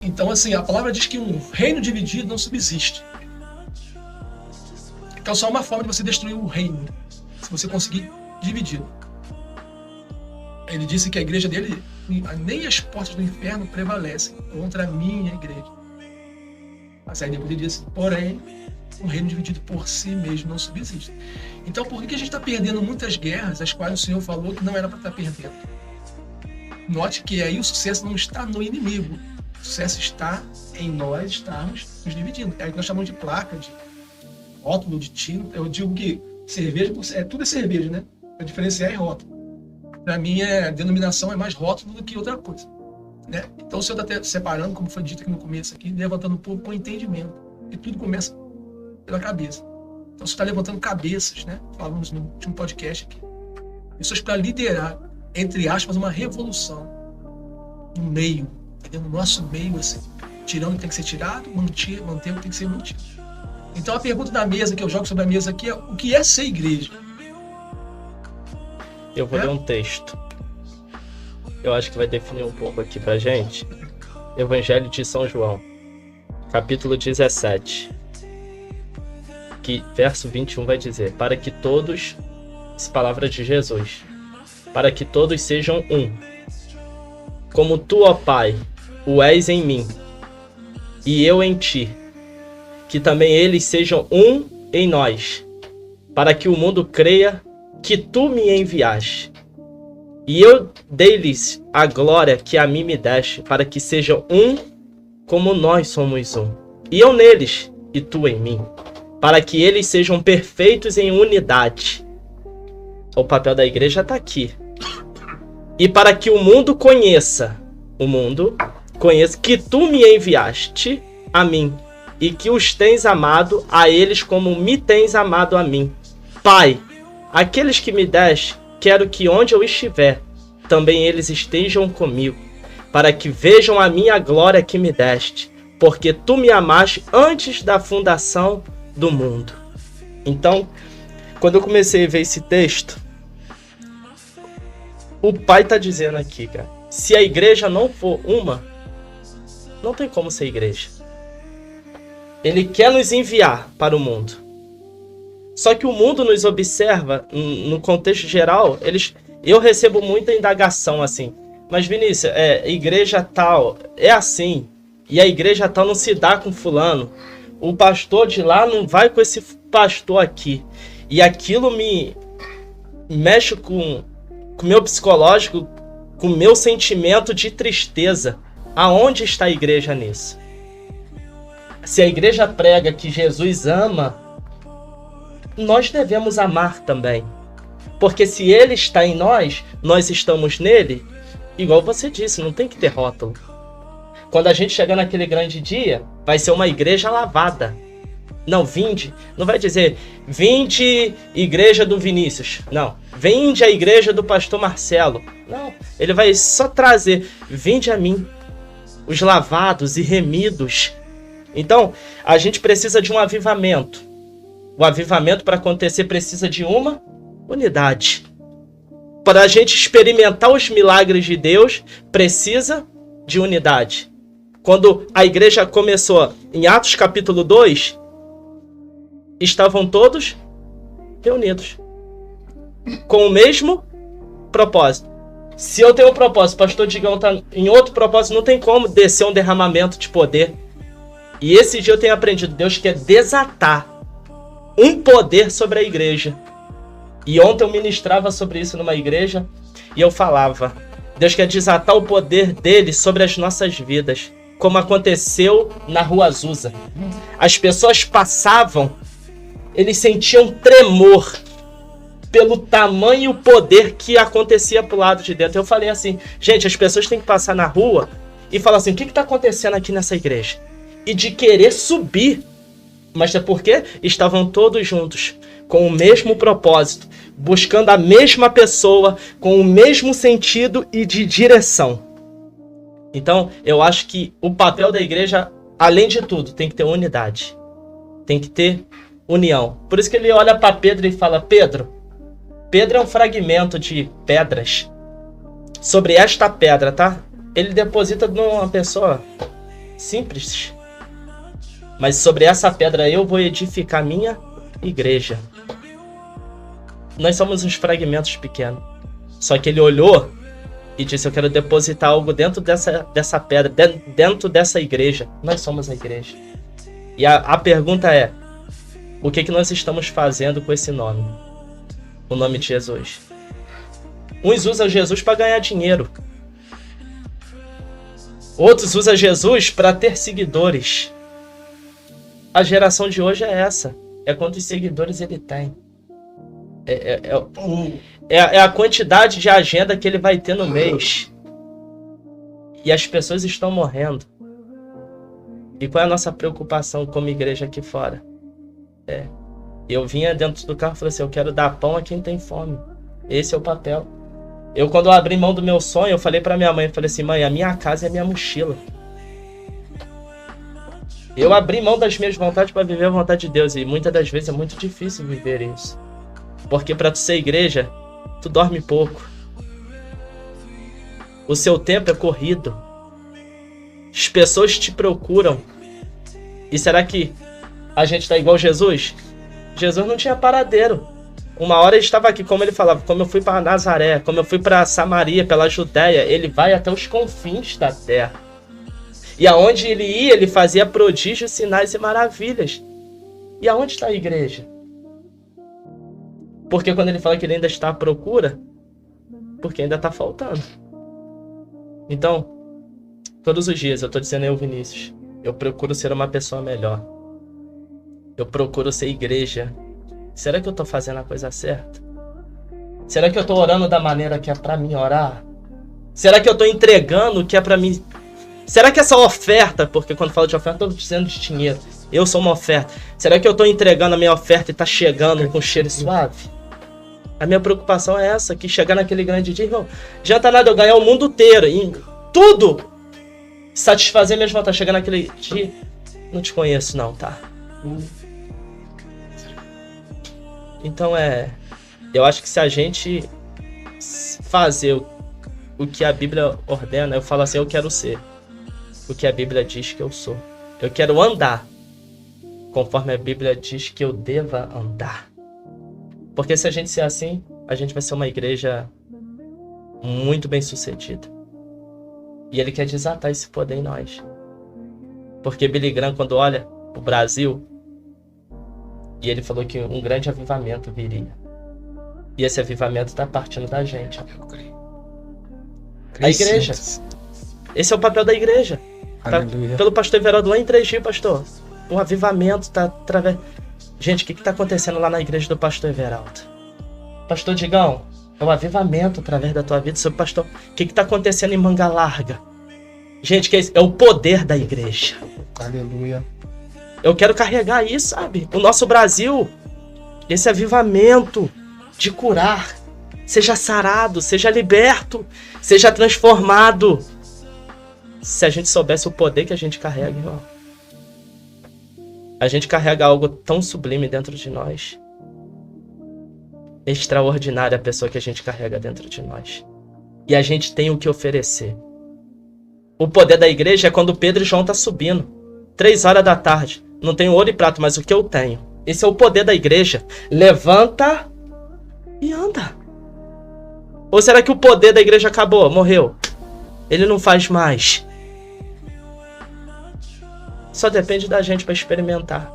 Então, assim, a palavra diz que um reino dividido não subsiste. Então, só uma forma de você destruir o reino, se você conseguir dividir. Ele disse que a igreja dele, nem as portas do inferno prevalecem contra a minha igreja. Mas aí depois ele disse, porém, um reino dividido por si mesmo não subsiste. Então, por que a gente está perdendo muitas guerras, as quais o Senhor falou que não era para estar perdendo? Note que aí o sucesso não está no inimigo. O sucesso está em nós estarmos nos dividindo. Aí nós chamamos de placa, de rótulo, de tinta. Eu digo que cerveja, tudo é cerveja, né? A diferença é rótulo. Para mim, a denominação é mais rótulo do que outra coisa, né? Então, o Senhor está até separando, como foi dito aqui no começo, aqui, levantando o povo com entendimento. E tudo começa pela cabeça. Então, você está levantando cabeças, né? Falamos no último podcast aqui. Pessoas para liderar, entre aspas, uma revolução no meio, entendeu? No nosso meio, assim. Tirando o que tem que ser tirado, manter o que tem que ser mantido. Então, a pergunta da mesa, que eu jogo sobre a mesa aqui, é o que é ser igreja? Eu vou ler um texto. Eu acho que vai definir um pouco aqui pra gente. Evangelho de São João, capítulo 17. Que verso 21 vai dizer: para que todos, essa palavra de Jesus, para que todos sejam um, como tu, ó Pai, o és em mim, e eu em ti, que também eles sejam um em nós, para que o mundo creia que tu me enviaste. E eu dei-lhes a glória que a mim me deste, para que sejam um como nós somos um. E eu neles, e tu em mim, para que eles sejam perfeitos em unidade. O papel da igreja está aqui. E para que o mundo conheça que tu me enviaste a mim, e que os tens amado a eles como me tens amado a mim. Pai, aqueles que me deste, quero que onde eu estiver, também eles estejam comigo, para que vejam a minha glória que me deste, porque tu me amaste antes da fundação do mundo. Então, quando eu comecei a ver esse texto, o Pai está dizendo aqui, cara, se a igreja não for uma, não tem como ser igreja. Ele quer nos enviar para o mundo. Só que o mundo nos observa, no contexto geral, eu recebo muita indagação assim. Mas Vinícius, igreja tal é assim, e a igreja tal não se dá com fulano. O pastor de lá não vai com esse pastor aqui. E aquilo me mexe com o meu psicológico, com o meu sentimento de tristeza. Aonde está a igreja nisso? Se a igreja prega que Jesus ama, nós devemos amar também. Porque se ele está em nós, nós estamos nele, igual você disse, não tem que ter rótulo. Quando a gente chegar naquele grande dia, vai ser uma igreja lavada. Não, vinde, não vai dizer, vinde igreja do Vinícius. Não, vinde a igreja do pastor Marcelo. Não, ele vai só trazer, vinde a mim, os lavados e remidos. Então, a gente precisa de um avivamento. O avivamento, para acontecer, precisa de uma unidade. Para a gente experimentar os milagres de Deus, precisa de unidade. Quando a igreja começou em Atos capítulo 2, estavam todos reunidos com o mesmo propósito. Se eu tenho um propósito, o pastor Digão está em outro propósito, não tem como descer um derramamento de poder. E esse dia eu tenho aprendido, Deus quer desatar um poder sobre a igreja. E ontem eu ministrava sobre isso numa igreja e eu falava, Deus quer desatar o poder dele sobre as nossas vidas, como aconteceu na Rua Azusa. As pessoas passavam, eles sentiam tremor pelo tamanho e o poder que acontecia pro lado de dentro. Eu falei assim, gente, as pessoas têm que passar na rua e falar assim, o que está acontecendo aqui nessa igreja? E de querer subir. Mas é porque estavam todos juntos, com o mesmo propósito, buscando a mesma pessoa, com o mesmo sentido e de direção. Então, eu acho que o papel da igreja, além de tudo, tem que ter unidade. Tem que ter união. Por isso que ele olha para Pedro e fala, Pedro é um fragmento de pedras. Sobre esta pedra, tá? Ele deposita numa pessoa. simples. Mas sobre essa pedra eu vou edificar minha igreja. Nós somos uns fragmentos pequenos. Só que ele olhou e disse, eu quero depositar algo dentro dessa pedra, dentro dessa igreja. Nós somos a igreja. E a pergunta é, o que nós estamos fazendo com esse nome? O nome de Jesus. Uns usam Jesus para ganhar dinheiro. Outros usam Jesus para ter seguidores. A geração de hoje é essa. É quantos seguidores ele tem. É a quantidade de agenda que ele vai ter no mês. E as pessoas estão morrendo. E qual é a nossa preocupação como igreja aqui fora? Eu vinha dentro do carro e falei assim, eu quero dar pão a quem tem fome. Esse é o papel. Quando eu abri mão do meu sonho, eu falei pra minha mãe, eu falei assim, mãe, a minha casa é a minha mochila. Eu abri mão das minhas vontades para viver a vontade de Deus. E muitas das vezes é muito difícil viver isso. Porque para tu ser igreja, tu dorme pouco. O seu tempo é corrido. As pessoas te procuram. E será que a gente tá igual Jesus? Jesus não tinha paradeiro. Uma hora ele estava aqui, como ele falava, como eu fui para Nazaré, como eu fui para Samaria, pela Judéia, ele vai até os confins da terra. E aonde ele ia, ele fazia prodígios, sinais e maravilhas. E aonde está a igreja? Porque quando ele fala que ele ainda está à procura, porque ainda está faltando. Então, todos os dias, eu estou dizendo eu, Vinícius, eu procuro ser uma pessoa melhor. Eu procuro ser igreja. Será que eu estou fazendo a coisa certa? Será que eu estou orando da maneira que é para mim orar? Será que eu estou entregando o que é para mim? Será que essa oferta, porque quando falo de oferta, eu estou dizendo de dinheiro. Eu sou uma oferta. Será que eu estou entregando a minha oferta e está chegando com cheiro suave? A minha preocupação é essa, que chegar naquele grande dia, irmão, já tá nada eu ganhar o mundo inteiro, em tudo, satisfazer minhas vontades, chegar naquele dia, não te conheço não, tá? Então eu acho que se a gente fazer o que a Bíblia ordena, eu falo assim, eu quero ser o que a Bíblia diz que eu sou. Eu quero andar conforme a Bíblia diz que eu deva andar. Porque se a gente ser assim, a gente vai ser uma igreja muito bem sucedida. E ele quer desatar esse poder em nós. Porque Billy Graham, quando olha o Brasil, e ele falou que um grande avivamento viria. E esse avivamento está partindo da gente. A igreja. Esse é o papel da igreja. Tá, pelo pastor Everaldo lá em 3G, pastor. O avivamento está através... Gente, o que está acontecendo lá na igreja do pastor Everaldo? Pastor Digão, é o avivamento através da tua vida. Seu pastor, o que está acontecendo em Manga Larga? Gente, que é o poder da igreja. Aleluia. Eu quero carregar isso, sabe? O nosso Brasil, esse avivamento de curar. Seja sarado, seja liberto, seja transformado. Se a gente soubesse o poder que a gente carrega, irmão. A gente carrega algo tão sublime dentro de nós. Extraordinária a pessoa que a gente carrega dentro de nós. E a gente tem o que oferecer. O poder da igreja é quando Pedro e João estão subindo. 3 horas da tarde. Não tenho ouro e prata, mas o que eu tenho. Esse é o poder da igreja. Levanta e anda. Ou será que o poder da igreja acabou? Morreu? Ele não faz mais. Só depende da gente para experimentar.